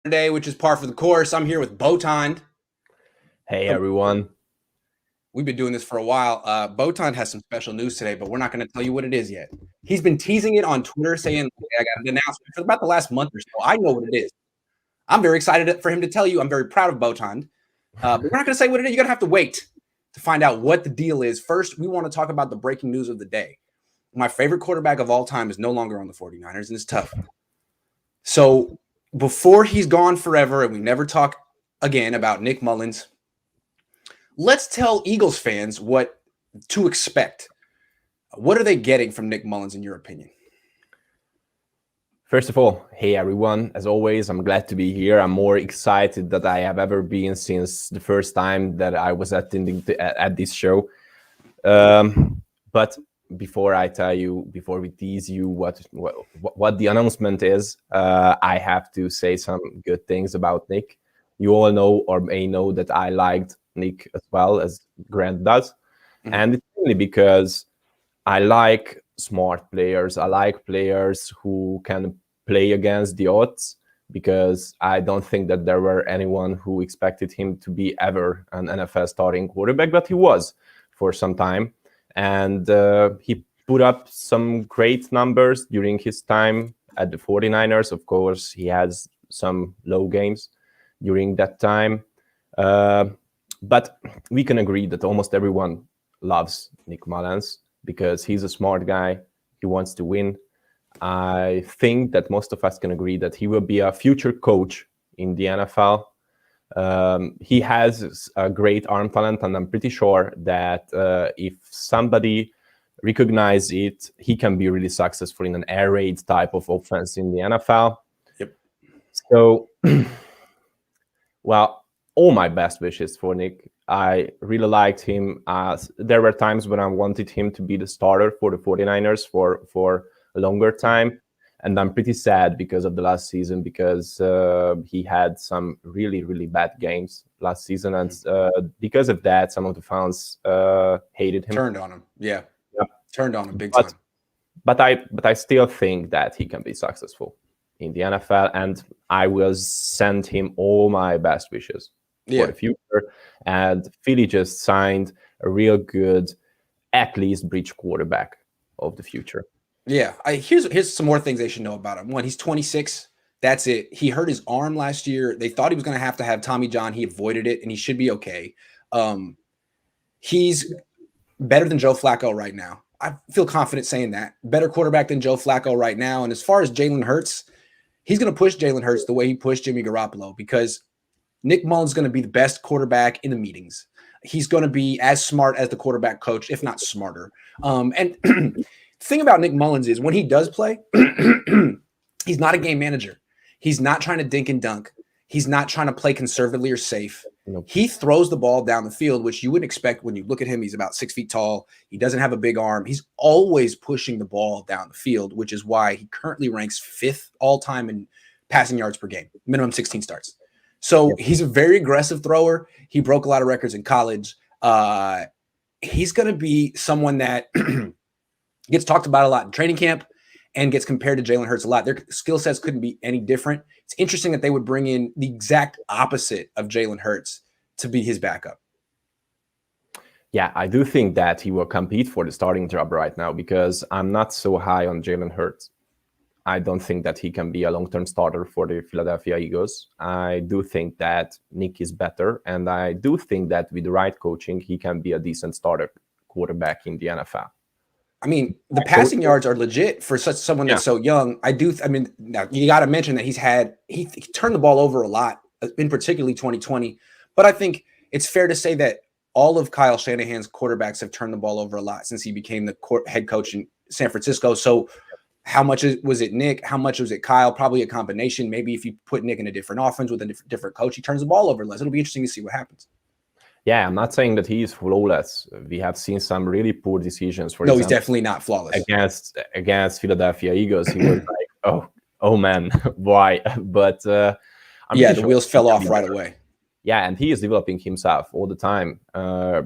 today, which is par for the course. I'm here with Botond. Hey, everyone. We've been doing this for a while. Botond has some special news today, but we're not going to tell you what it is yet. He's been teasing it on Twitter, saying, I got an announcement for about the last month or so. I know what it is. I'm very excited for him to tell you. I'm very proud of Botond. But we're not going to say what it is. You're going to have to wait to find out what the deal is. First, we want to talk about the breaking news of the day. My favorite quarterback of all time is no longer on the 49ers, and it's tough. So before he's gone forever and we never talk again about Nick Mullens, let's tell Eagles fans what to expect. What are they getting from Nick Mullens, in your opinion? First of all, hey, everyone. As always, I'm glad to be here. I'm more excited than I have ever been since the first time that I was attending at this show. But before I tell you, before we tease you what the announcement is, I have to say some good things about Nick. You all know or may know that I liked Nick as well as Grant does. Mm-hmm. And it's only because I like smart players. I like players who can play against the odds, because I don't think that there were anyone who expected him to be ever an NFL starting quarterback, but he was for some time. And he put up some great numbers during his time at the 49ers. Of course, he has some low games during that time. But we can agree that almost everyone loves Nick Mullens because he's a smart guy. He wants to win. I think that most of us can agree that he will be a future coach in the NFL. He has a great arm talent, and I'm pretty sure that if somebody recognizes it, he can be really successful in an air raid type of offense in the NFL. Yep. So, well, all my best wishes for Nick. I really liked him. There were times when I wanted him to be the starter for the 49ers for a longer time. And I'm pretty sad because of the last season, because he had some really, really bad games last season. And because of that, some of the fans hated him. Turned on him. Yeah. Turned on him big time. But I still think that he can be successful in the NFL. And I will send him all my best wishes for the future. And Philly just signed a real good, at least bridge quarterback of the future. Yeah, here's some more things they should know about him. One, he's 26. That's it. He hurt his arm last year. They thought he was going to have Tommy John. He avoided it, and he should be okay. He's better than Joe Flacco right now. I feel confident saying that. Better quarterback than Joe Flacco right now. And as far as Jalen Hurts, he's going to push Jalen Hurts the way he pushed Jimmy Garoppolo, because Nick Mullens is going to be the best quarterback in the meetings. He's going to be as smart as the quarterback coach, if not smarter. And the thing about Nick Mullens is when he does play, he's not a game manager. He's not trying to dink and dunk. He's not trying to play conservatively or safe. Nope. He throws the ball down the field, which you wouldn't expect when you look at him. He's about 6 feet tall. He doesn't have a big arm. He's always pushing the ball down the field, which is why he currently ranks 5th all time in passing yards per game, minimum 16 starts. So he's a very aggressive thrower. He broke a lot of records in college. He's going to be someone that gets talked about a lot in training camp and gets compared to Jalen Hurts a lot. Their skill sets couldn't be any different. It's interesting that they would bring in the exact opposite of Jalen Hurts to be his backup. Yeah, I do think that he will compete for the starting job right now, because I'm not so high on Jalen Hurts. I don't think that he can be a long-term starter for the Philadelphia Eagles. I do think that Nick is better, and I do think that with the right coaching, he can be a decent starter quarterback in the NFL. I mean, the passing yards are legit for someone that's so young. Now you got to mention that he turned the ball over a lot, in particularly 2020. But I think it's fair to say that all of Kyle Shanahan's quarterbacks have turned the ball over a lot since he became the head coach in San Francisco. So how much was it Nick? How much was it Kyle? Probably a combination. Maybe if you put Nick in a different offense with a different coach, he turns the ball over less. It'll be interesting to see what happens. Yeah, I'm not saying that he is flawless. We have seen some really poor decisions. For example, he's definitely not flawless. Against Philadelphia Eagles, he was like, oh man, why? But the wheels fell off right away. Yeah, and he is developing himself all the time.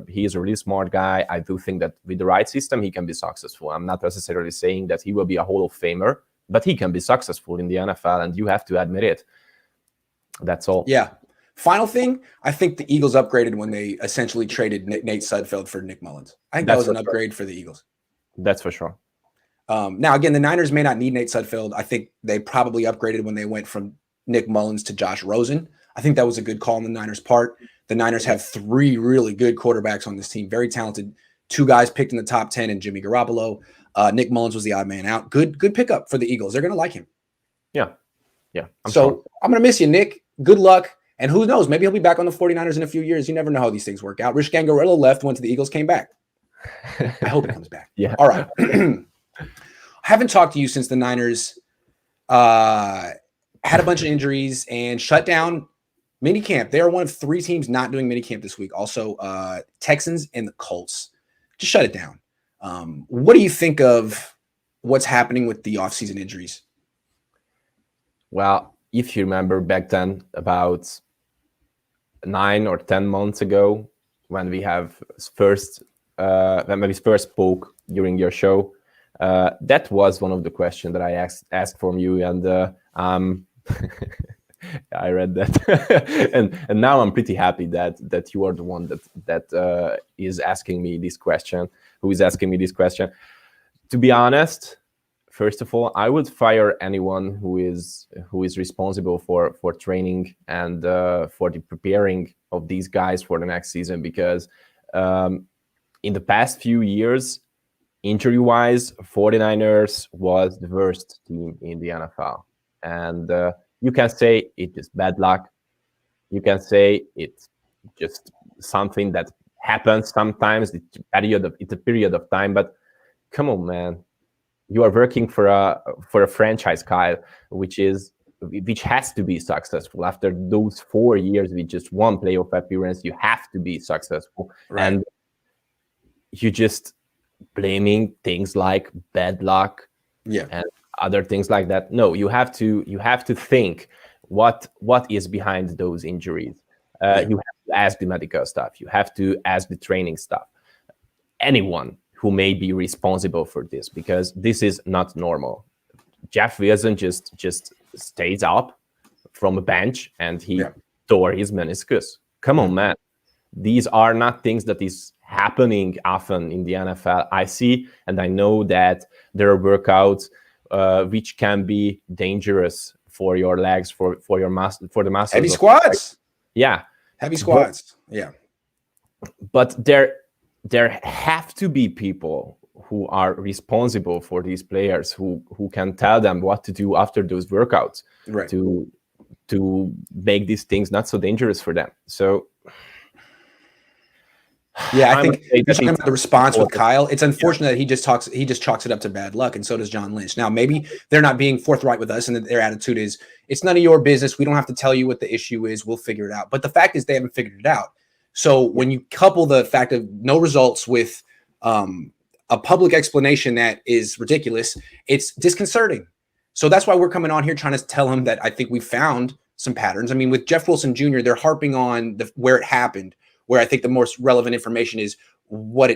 He is a really smart guy. I do think that with the right system, he can be successful. I'm not necessarily saying that he will be a Hall of Famer, but he can be successful in the NFL, and you have to admit it. That's all. Yeah. Final thing, I think the Eagles upgraded when they essentially traded Nate Sudfeld for Nick Mullens. I think that was an upgrade for the Eagles. That's for sure. Now, again, the Niners may not need Nate Sudfeld. I think they probably upgraded when they went from Nick Mullens to Josh Rosen. I think that was a good call on the Niners' part. The Niners have 3 really good quarterbacks on this team, very talented. 2 guys picked in the top 10 and Jimmy Garoppolo. Nick Mullens was the odd man out. Good pickup for the Eagles. They're going to like him. Yeah. I'm going to miss you, Nick. Good luck. And who knows? Maybe he'll be back on the 49ers in a few years. You never know how these things work out. Rich Gangarello left, went to the Eagles, came back. I hope he comes back. Yeah. All right. I haven't talked to you since the Niners had a bunch of injuries and shut down minicamp. They are one of 3 teams not doing minicamp this week. Also, Texans and the Colts. Just shut it down. What do you think of what's happening with the offseason injuries? Well, if you remember back then, about 9 or 10 months ago, when we first spoke during your show, that was one of the questions that I asked from you, and I read that, and now I'm pretty happy that you are the one that is asking me this question. Who is asking me this question? To be honest, first of all, I would fire anyone who is responsible for training and for the preparing of these guys for the next season, because in the past few years, injury-wise, 49ers was the worst team in the NFL. And you can say it's just bad luck. You can say it's just something that happens sometimes. It's a period of time. But come on, man. You are working for a franchise, Kyle, which has to be successful. After those 4 years with just 1 playoff appearance, you have to be successful. Right. And you just blaming things like bad luck, and other things like that. No, you have to think what is behind those injuries. You have to ask the medical staff. You have to ask the training staff. Anyone who may be responsible for this, because this is not normal. Jeff Wilson just stays up from a bench and he tore his meniscus. Come on, man. These are not things that is happening often in the NFL. I see and I know that there are workouts which can be dangerous for your legs, for the muscles. Heavy squats. Yeah. Heavy squats. But there have to be people who are responsible for these players who can tell them what to do after those workouts, right, to make these things not so dangerous for them. So I think you're talking about the response with Kyle. It's unfortunate that he just chalks it up to bad luck, and so does John Lynch. Now, maybe they're not being forthright with us, and their attitude is, it's none of your business. We don't have to tell you what the issue is. We'll figure it out. But the fact is, they haven't figured it out. So when you couple the fact of no results with a public explanation that is ridiculous, it's disconcerting. So that's why we're coming on here trying to tell him that I think we found some patterns. I mean, with Jeff Wilson Jr., they're harping on where it happened, where I think the most relevant information is what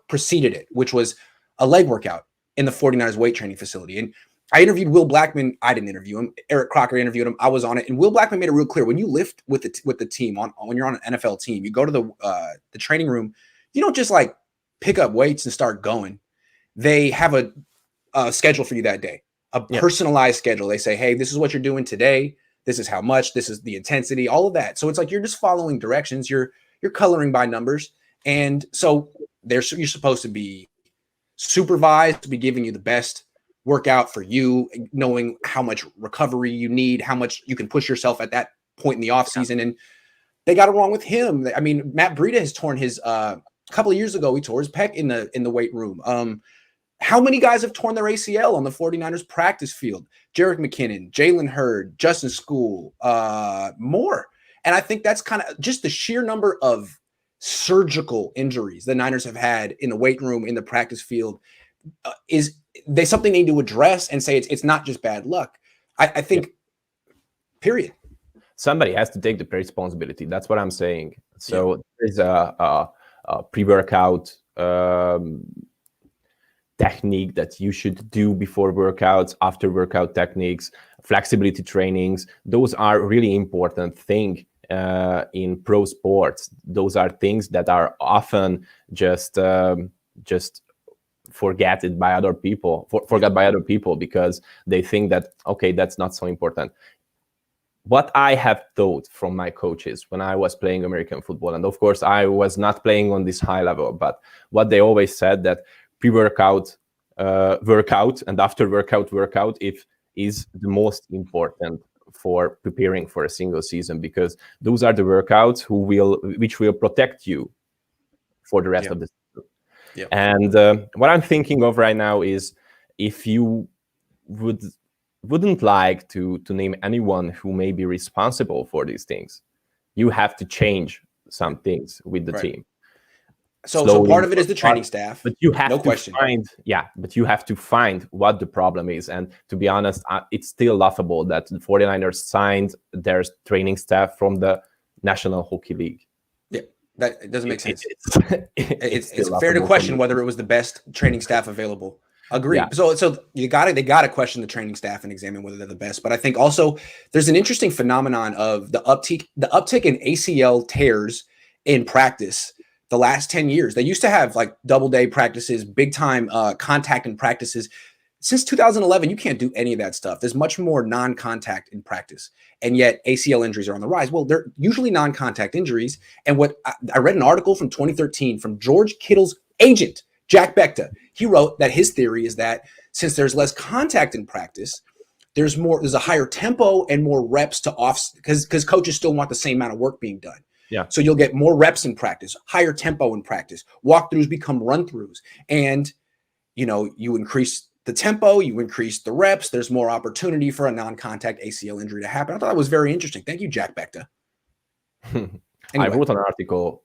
preceded it, which was a leg workout in the 49ers weight training facility. And I interviewed Will Blackman. I didn't interview him. Eric Crocker interviewed him. I was on it. And Will Blackman made it real clear. When you lift with the team, when you're on an NFL team, you go to the training room, you don't just like pick up weights and start going. They have a schedule for you that day, a personalized schedule. They say, hey, this is what you're doing today. This is how much, this is the intensity, all of that. So it's like, you're just following directions. You're coloring by numbers. And so you're supposed to be supervised, to be giving you the best workout for you, knowing how much recovery you need, how much you can push yourself at that point in the offseason. And they got it wrong with him. I mean, Matt Breida has torn his a couple of years ago, he tore his pec in the weight room. How many guys have torn their ACL on the 49ers practice field? Jerick McKinnon, Jalen Hurd, Justin School, more. And I think that's kind of just the sheer number of surgical injuries the Niners have had in the weight room, in the practice field, is something they need to address and say it's not just bad luck. I think, period. Somebody has to take the responsibility. That's what I'm saying. So there's a pre-workout technique that you should do before workouts, after workout techniques flexibility trainings. Those are really important thing in pro sports. Those are things that are often just forgotten by other people, forgot by other people, because they think that, okay, that's not so important. What I have thought from my coaches when I was playing American football, and of course I was not playing on this high level, but what they always said, that pre-workout, workout, and after workout is the most important for preparing for a single season, because those are the workouts which will protect you for the rest of the season. Yep. And what I'm thinking of right now is, if you wouldn't like to name anyone who may be responsible for these things, you have to change some things with the team. So part of it is the training staff, but you have no to question. but you have to find what the problem is. And to be honest, it's still laughable that the 49ers signed their training staff from the National Hockey League. Yeah, that doesn't make sense. It's still fair to laughable question for me. whether it was the best training staff available. Agree. Yeah. So they got to question the training staff and examine whether they're the best. But I think also there's an interesting phenomenon of the uptick in ACL tears in practice the last 10 years. They used to have like double day practices, big time contact in practices. Since 2011, you can't do any of that stuff. There's much more non-contact in practice, and yet ACL injuries are on the rise. Well, they're usually non-contact injuries. And what I read an article from 2013 from George Kittle's agent, Jack Becta. He wrote that his theory is that since there's less contact in practice, there's a higher tempo and more reps to because coaches still want the same amount of work being done. Yeah. So you'll get more reps in practice, higher tempo in practice. Walkthroughs become run-throughs, and you increase the tempo, you increase the reps. There's more opportunity for a non-contact ACL injury to happen. I thought that was very interesting. Thank you, Jack Becta. Anyway. I wrote an article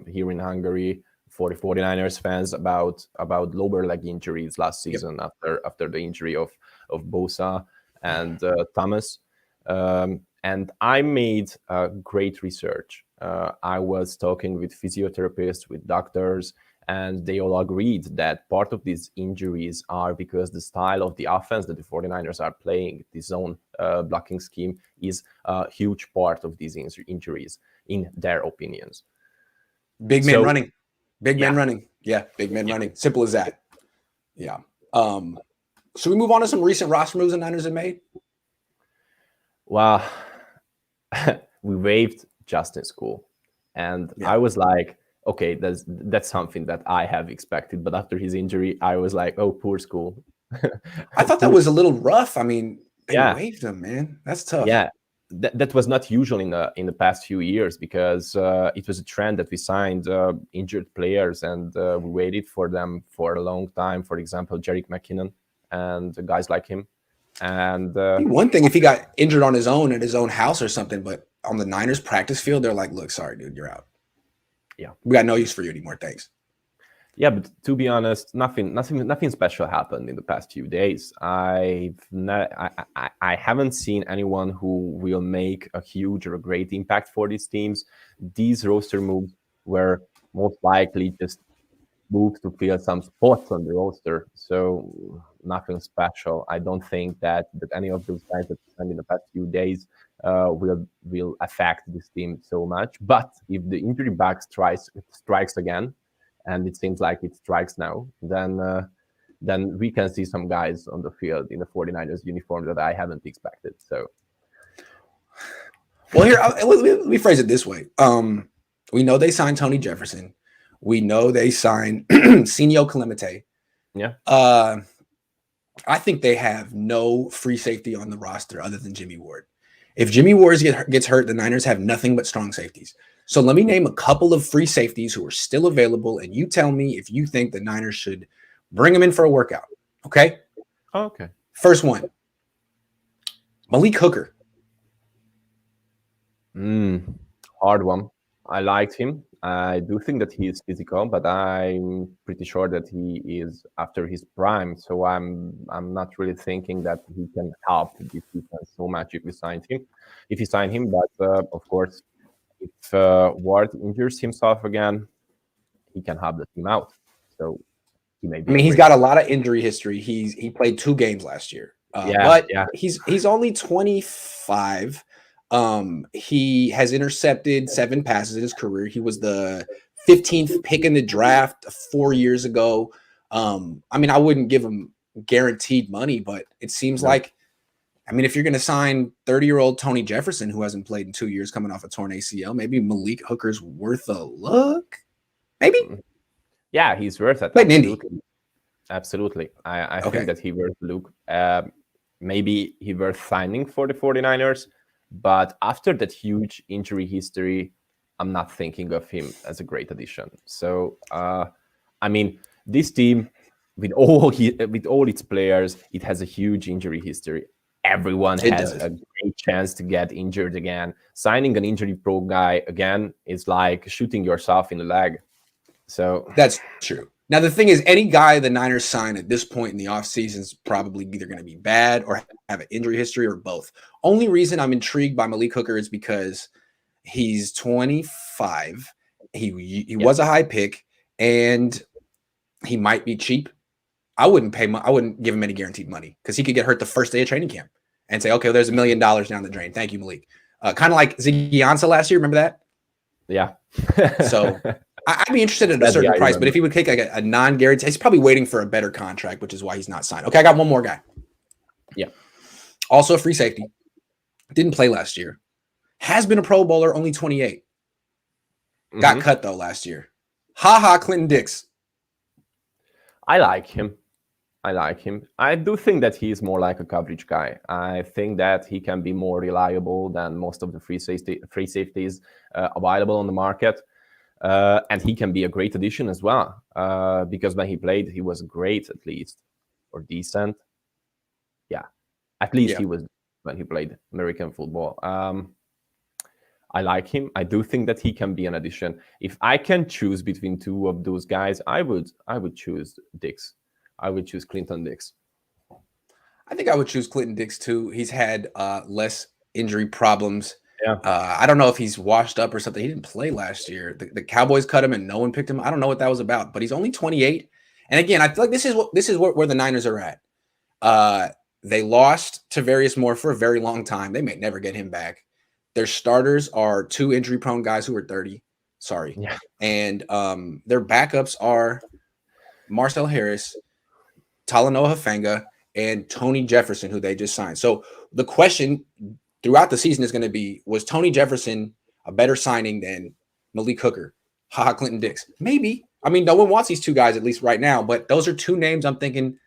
here in Hungary for the 49ers fans about lower leg injuries last season. Yep. after the injury of Bosa and Thomas. And I made great research. I was talking with physiotherapists, with doctors, and they all agreed that part of these injuries are because the style of the offense that the 49ers are playing, the zone blocking scheme, is a huge part of these injuries, in their opinions. Big men running. Big men running. Yeah, big men running. Simple as that. Yeah. Should we move on to some recent roster moves the Niners have made? Well, we waived Justin School, and I was like, okay, that's something that I have expected. But after his injury, I was like, oh, poor School. I thought that was a little rough. I mean, they waived him, man. That's tough. Yeah, that was not usual in the past few years, because it was a trend that we signed injured players, and we waited for them for a long time. For example, Jerick McKinnon and guys like him. And one thing if he got injured on his own at his own house or something, but on the Niners practice field, they're like, look, sorry, dude, you're out. Yeah, we got no use for you anymore. Thanks. Yeah, but to be honest, nothing special happened in the past few days. I haven't seen anyone who will make a huge or a great impact for these teams. These roster moves were most likely just moves to fill some spots on the roster. So nothing special. I don't think that any of those guys that we signed in the past few days will affect this team so much. But if the injury bug strikes again, and it seems like it strikes now, then we can see some guys on the field in the 49ers uniform that I haven't expected. So, well, here, let me phrase it this way. We know they signed Tony Jefferson. We know they signed Senio Clemente. Yeah. I think they have no free safety on the roster other than Jimmy Ward. If Jimmy Ward gets hurt, the Niners have nothing but strong safeties. So let me name a couple of free safeties who are still available, and you tell me if you think the Niners should bring them in for a workout. Okay? Okay. First one, Malik Hooker. Hard one. I liked him. I do think that he is physical, but I'm pretty sure that he is after his prime. So I'm not really thinking that he can help this defense so much if we sign him. But of course, if Ward injures himself again, he can help the team out. So he may be. I mean, he's got a lot of injury history. He played 2 games last year. But he's only 25. He has intercepted 7 passes in his career. He was the 15th pick in the draft 4 years ago. I mean, I wouldn't give him guaranteed money, but it seems like, I mean, if you're going to sign 30-year-old Tony Jefferson, who hasn't played in 2 years coming off a torn ACL, maybe Malik Hooker's worth a look. Maybe. Yeah, he's worth it. Absolutely. I think that he worth a look. Maybe he worth signing for the 49ers, but after that huge injury history, I'm not thinking of him as a great addition. So, I mean, this team, with all its players, it has a huge injury history. Everyone has a great chance to get injured again. Signing an injury-prone guy again is like shooting yourself in the leg. So that's true. Now, the thing is, any guy the Niners sign at this point in the offseason is probably either going to be bad or have an injury history or both. Only reason I'm intrigued by Malik Hooker is because he's 25. He was a high pick, and he might be cheap. I wouldn't give him any guaranteed money because he could get hurt the first day of training camp and say, okay, well, there's $1 million down the drain. Thank you, Malik. Kind of like Ziggy Ansah last year. Remember that? Yeah. So I'd be interested at a certain price, but if he would take like a non-guarantee, he's probably waiting for a better contract, which is why he's not signed. Okay, I got one more guy. Yeah. Also a free safety. Didn't play last year. Has been a Pro Bowler, only 28. Got cut, though, last year. Clinton Dix. I like him. I do think that he is more like a coverage guy. I think that he can be more reliable than most of the free safeties available on the market. And he can be a great addition as well, because when he played, he was great, at least, or decent. Yeah, at least he was when he played American football. I like him. I do think that he can be an addition. If I can choose between two of those guys, I would choose Dix. I would choose Clinton Dix. I think I would choose Clinton Dix too. He's had less injury problems. Yeah. I don't know if he's washed up or something. He didn't play last year. The Cowboys cut him and no one picked him. I don't know what that was about, but he's only 28. And again, I feel like this is where the Niners are at. They lost Tavarius Moore for a very long time. They may never get him back. Their starters are 2 injury-prone guys who are 30. Sorry. Yeah. And their backups are Marcel Harris, Talanoa Hufanga, and Tony Jefferson, who they just signed. So the question throughout the season is going to be, was Tony Jefferson a better signing than Malik Hooker? Clinton Dix? Maybe. I mean, no one wants these 2 guys, at least right now, but those are 2 names I'm thinking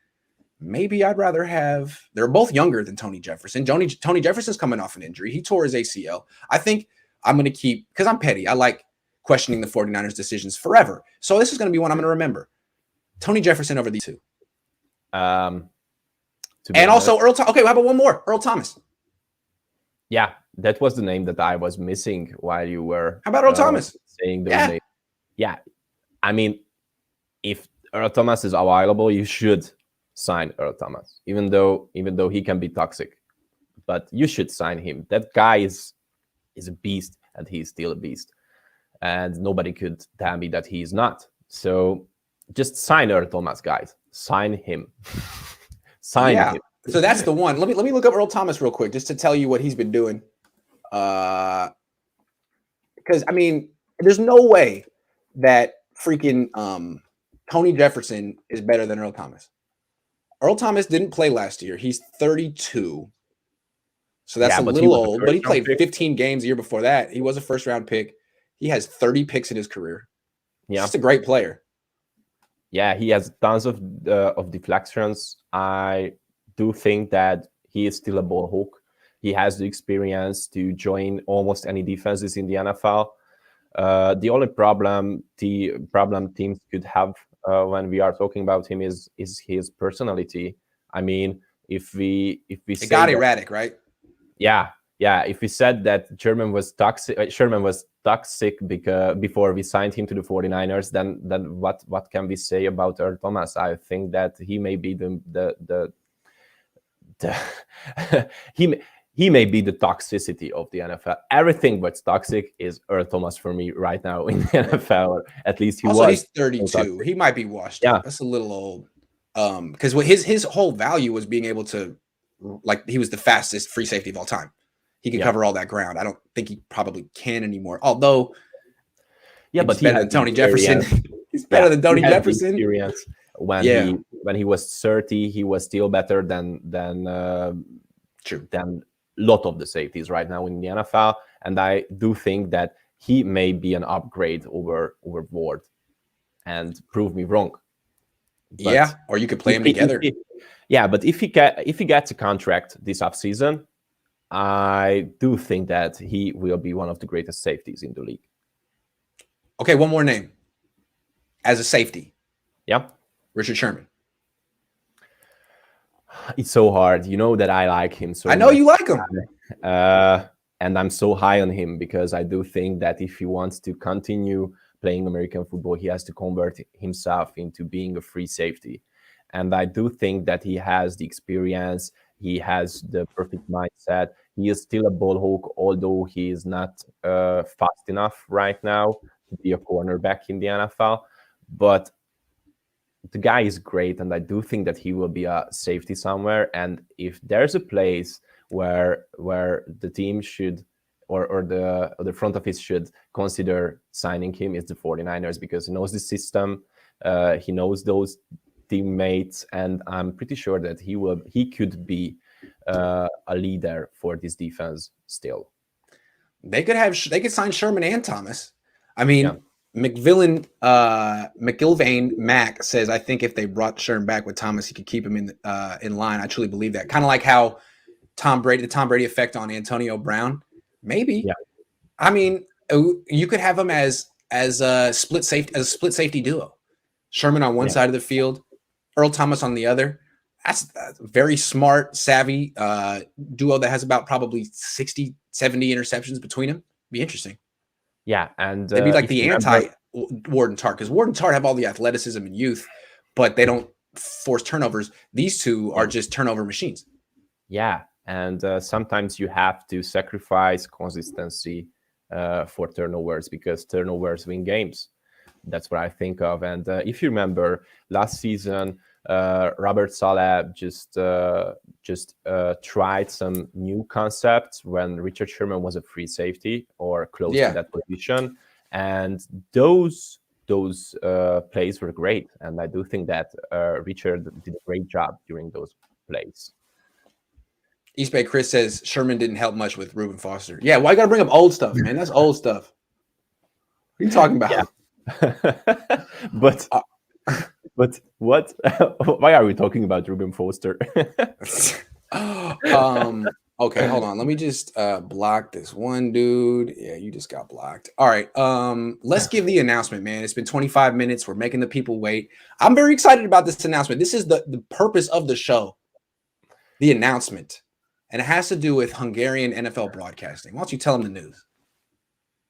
maybe I'd rather have. They're both younger than Tony Jefferson. Tony Jefferson's coming off an injury. He tore his ACL. I think I'm going to keep, because I'm petty. I like questioning the 49ers decisions forever. So this is going to be one I'm going to remember. Tony Jefferson over these 2. And also Earl Thomas. Okay, how about one more? Earl Thomas. Yeah, that was the name that I was missing while you were. How about Earl Thomas? Saying those names. Yeah, I mean, if Earl Thomas is available, you should sign Earl Thomas, even though he can be toxic, but you should sign him. That guy is a beast, and he's still a beast, and nobody could tell me that he is not. So just sign Earl Thomas, guys. Sign him. Sign him. So that's the one. Let me look up Earl Thomas real quick just to tell you what he's been doing. Because I mean, there's no way that freaking Tony Jefferson is better than Earl Thomas. Earl Thomas didn't play last year. He's 32. So that's a little old, but he played 15 games the year before that. He was a first-round pick. He has 30 picks in his career. Yeah. He's just a great player. Yeah, he has tons of deflections. I do think that he is still a ball hawk. He has the experience to join almost any defenses in the NFL. The only problem teams could have when we are talking about him is his personality. I mean, if we it got erratic, right? Yeah. If we said that Sherman was toxic because before we signed him to the 49ers, then what can we say about Earl Thomas? I think that he may be he may be the toxicity of the NFL. Everything that's toxic is Earl Thomas for me right now in the NFL, or at least he was. He's 32. He might be washed up. That's a little old. Because his whole value was being able to like he was the fastest free safety of all time. He can cover all that ground. I don't think he probably can anymore. Although, but he's better than Tony Jefferson. He's better than Tony Jefferson. Experience when he was 30, he was still better than a lot of the safeties right now in the NFL. And I do think that he may be an upgrade over Ward, and prove me wrong. But or you could play him together. But if he gets a contract this offseason, I do think that he will be one of the greatest safeties in the league. Okay, one more name. As a safety. Yeah. Richard Sherman. It's so hard. You know that I like him so I know much. You like him. And I'm so high on him because I do think that if he wants to continue playing American football, he has to convert himself into being a free safety. And I do think that he has the experience. He has the perfect mindset. He is still a ball hawk, although he is not fast enough right now to be a cornerback in the NFL. But the guy is great, and I do think that he will be a safety somewhere. And if there's a place where the team should or the front office should consider signing him, is the 49ers, because he knows the system, he knows those teammates, and I'm pretty sure that he could be a leader for this defense still. They could sign Sherman and Thomas. I mean, McIlvain Mac says, I think if they brought Sherman back with Thomas, he could keep him in line. I truly believe that. Kind of like how the Tom Brady effect on Antonio Brown. Maybe. Yeah. I mean, you could have him as a split safety duo. Sherman on one side of the field, Earl Thomas on the other. That's a very smart, savvy duo that has about probably 60, 70 interceptions between them. Be interesting. Yeah, and they'd be like the anti-Warden Tart, because Warden Tart have all the athleticism and youth, but they don't force turnovers. These two are just turnover machines. Yeah, and sometimes you have to sacrifice consistency for turnovers, because turnovers win games. That's what I think of. And if you remember last season, Robert Saleh just tried some new concepts when Richard Sherman was a free safety or close to that position, and those plays were great. And I do think that Richard did a great job during those plays. East Bay Chris says Sherman didn't help much with Reuben Foster. Yeah, why you gotta bring up old stuff, man? That's old stuff. What are you talking about? Yeah. But what? Why are we talking about Reuben Foster? Okay, hold on. Let me just block this one dude. Yeah, you just got blocked. All right. Let's give the announcement, man. It's been 25 minutes. We're making the people wait. I'm very excited about this announcement. This is the purpose of the show, the announcement. And it has to do with Hungarian NFL broadcasting. Why don't you tell them the news?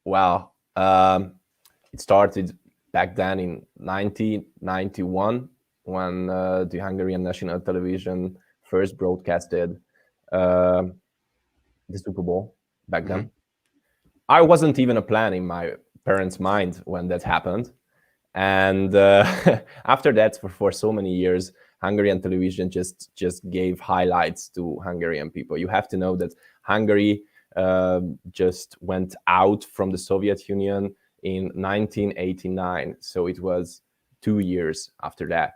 Wow. It started back then in 1991 when the Hungarian national television first broadcasted the Super Bowl back then. I wasn't even a plan in my parents' mind when that happened. And after that, for so many years, Hungarian television just gave highlights to Hungarian people. You have to know that Hungary just went out from the Soviet Union in 1989. So it was 2 years after that.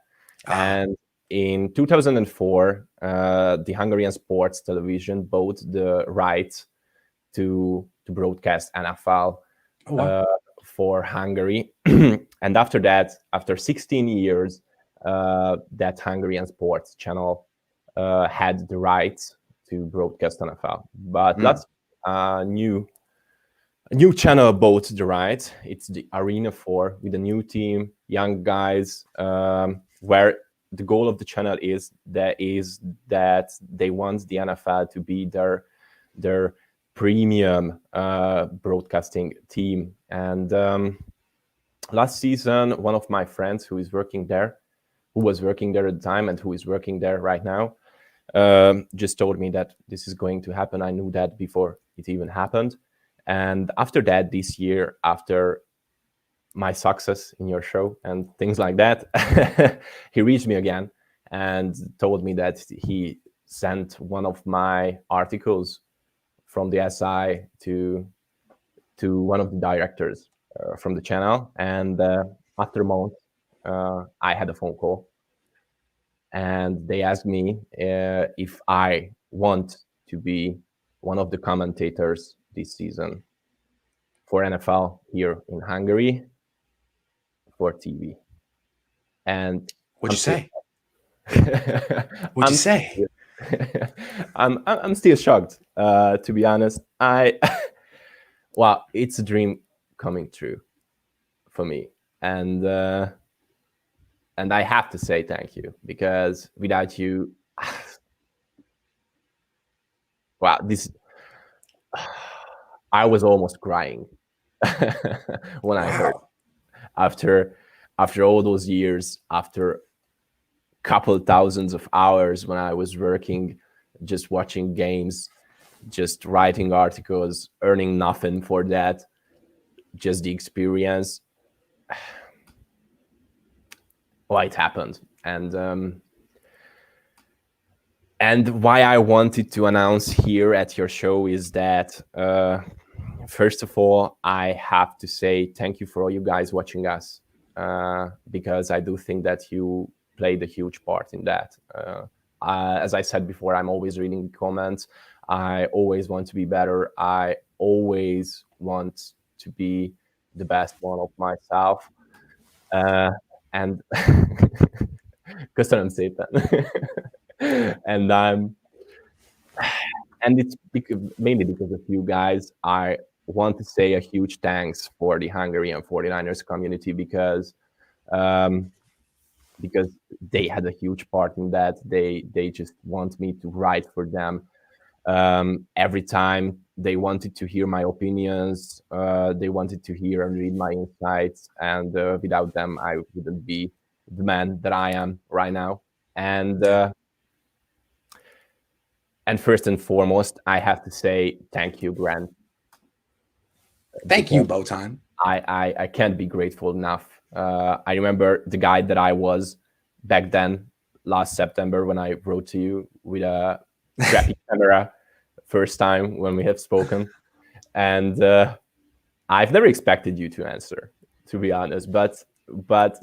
And in 2004, the Hungarian sports television bought the right to broadcast NFL for Hungary. And after that, after 16 years, that Hungarian sports channel had the right to broadcast NFL. But lots a new channel bought the right. It's the Arena 4 with a new team, young guys, where the goal of the channel is that they want the NFL to be their premium broadcasting team. And last season, one of my friends who was working there at the time and who is working there right now, just told me that this is going to happen. I knew that before it even happened. And after that, this year, after my success in your show and things like that, he reached me again and told me that he sent one of my articles from the SI to one of the directors from the channel, and after a month, I had a phone call, and they asked me if I want to be one of the commentators this season for NFL here in Hungary for TV. And What'd you say? I'm What'd you say? I'm still shocked, to be honest. Well, it's a dream coming true for me, and I have to say thank you, because without you, wow, this I was almost crying when I heard after all those years, after couple thousands of hours when I was working, just watching games, just writing articles, earning nothing for that, just the experience. Well, it happened. And why I wanted to announce here at your show is that, first of all, I have to say thank you for all you guys watching us, because I do think that you played a huge part in that. As I said before, I'm always reading the comments. I always want to be better. I always want to be the best one of myself. And köszönöm szépen. and it's mainly because of you guys. I want to say a huge thanks for the Hungarian 49ers community, because they had a huge part in that. They just want me to write for them. Every time they wanted to hear my opinions, they wanted to hear and read my insights, and without them, I wouldn't be the man that I am right now. And first and foremost, I have to say thank you, Grant. Thank you, Botond. I can't be grateful enough. I remember the guy that I was back then, last September, when I wrote to you with a crappy camera, first time when we have spoken. And I've never expected you to answer, to be honest. But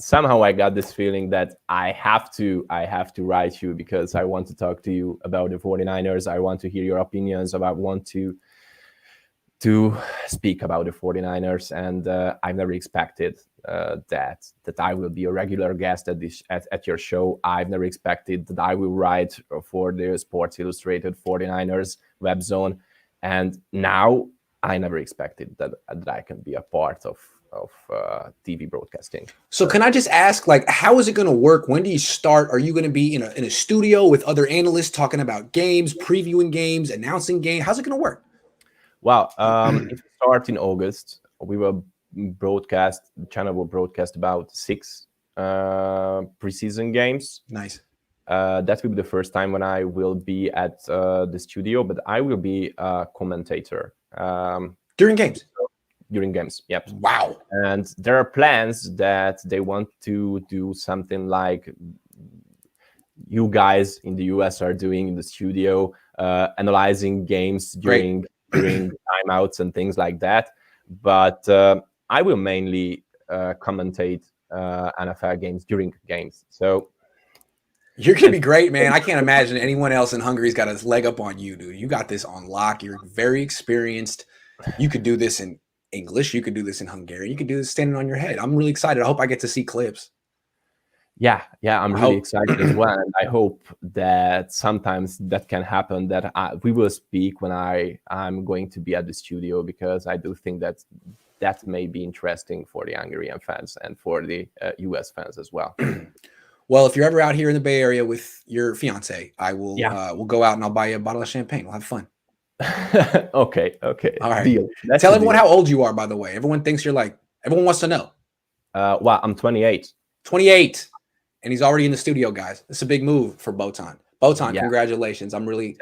somehow I got this feeling that I have to write you, because I want to talk to you about the 49ers. I want to hear your opinions. I want to speak about the 49ers, and I've never expected that I will be a regular guest at your show. I've never expected that I will write for the Sports Illustrated 49ers web zone, and now I never expected that I can be a part of TV broadcasting. So can I just ask, like, how is it going to work? When do you start? Are you going to be in a studio with other analysts talking about games, previewing games, announcing games? How's it going to work? Well, it will start in August. We will the channel will broadcast about 6 preseason games. Nice. That will be the first time when I will be at the studio, but I will be a commentator. During games? During games, yep. Wow. And there are plans that they want to do something like you guys in the US are doing in the studio, analyzing games during timeouts and things like that. But I will mainly commentate NFL games during games. So you're going to be great, man. I can't imagine anyone else in Hungary's got a leg up on you, dude. You got this on lock. You're very experienced. You could do this in English. You could do this in Hungarian. You could do this standing on your head. I'm really excited. I hope I get to see clips. Yeah, I'm really excited as well. And I hope that sometimes that can happen, that we will speak when I'm going to be at the studio, because I do think that may be interesting for the Hungarian fans and for the US fans as well. Well, if you're ever out here in the Bay Area with your fiance, I will we'll go out and I'll buy you a bottle of champagne. We'll have fun. Okay. All right. Deal. Tell everyone how old you are, by the way. Everyone thinks everyone wants to know. Well, I'm 28. 28. And he's already in the studio, guys. It's a big move for Botond. Botond, Congratulations. I'm really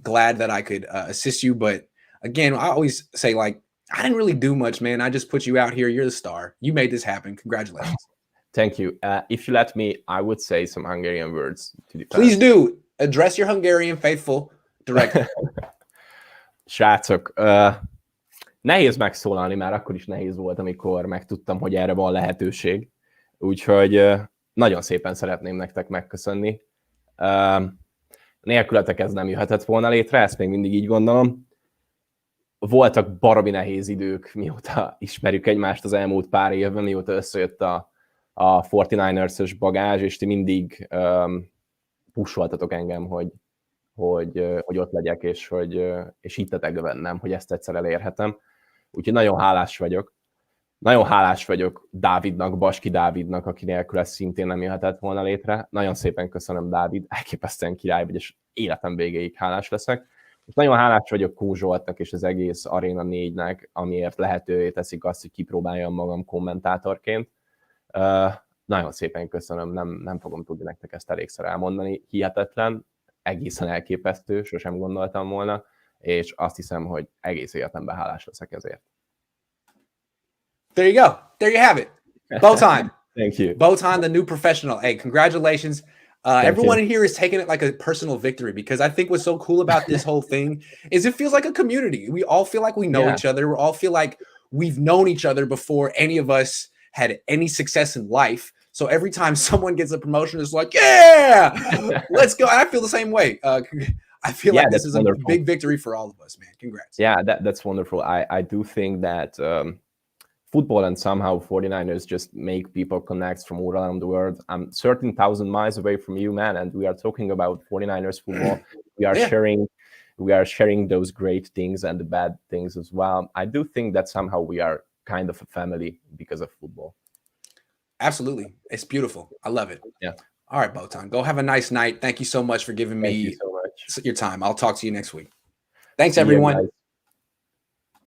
glad that I could assist you. But again, I always say, like, I didn't really do much, man. I just put you out here. You're the star. You made this happen. Congratulations. Thank you. If you let me, I would say some Hungarian words to the fans. Please do. Address your Hungarian faithful directly. Srácok, nehéz megszólalni, már akkor is nehéz volt, amikor megtudtam, hogy erre van lehetőség. Úgyhogy nagyon szépen szeretném nektek megköszönni. Nélkületek ez nem jöhetett volna létre, ezt még mindig így gondolom. Voltak baromi nehéz idők, mióta ismerjük egymást az elmúlt pár évben, mióta összejött a 49ers-ös bagázs, és ti mindig pusoltatok engem, hogy ott legyek, és hittetek bennem, hogy ezt egyszer elérhetem. Úgyhogy nagyon hálás vagyok. Nagyon hálás vagyok Dávidnak, Baski Dávidnak, aki nélkül ez szintén nem jöhetett volna létre. Nagyon szépen köszönöm, Dávid, elképesztően király vagy, és életem végéig hálás leszek. És nagyon hálás vagyok Cohn Zsoltnak és az egész Arena 4-nek, amiért lehetővé teszik azt, hogy kipróbáljam magam kommentátorként. Nagyon szépen köszönöm, nem fogom tudni nektek ezt elégszer elmondani. Hihetetlen, egészen elképesztő, sosem gondoltam volna, és azt hiszem, hogy egész életemben hálás leszek ezért. There you go. There you have it. Botond. Thank you. Botond, the new professional. Hey, congratulations. Everyone in here is taking it like a personal victory, because I think what's so cool about this whole thing is it feels like a community. We all feel like we know each other. We all feel like we've known each other before any of us had any success in life. So every time someone gets a promotion, it's like, yeah, let's go. And I feel the same way. I feel like this is wonderful. A big victory for all of us, man. Congrats. Yeah, that's wonderful. I do think that football and somehow 49ers just make people connect from all around the world. I'm 13,000 miles away from you, man, and we are talking about 49ers football. We are sharing those great things and the bad things as well. I do think that somehow we are kind of a family because of football. Absolutely. It's beautiful. I love it. Yeah. All right, Botond. Go have a nice night. Thank you so much for giving me so much. your time. I'll talk to you next week. Thanks, everyone.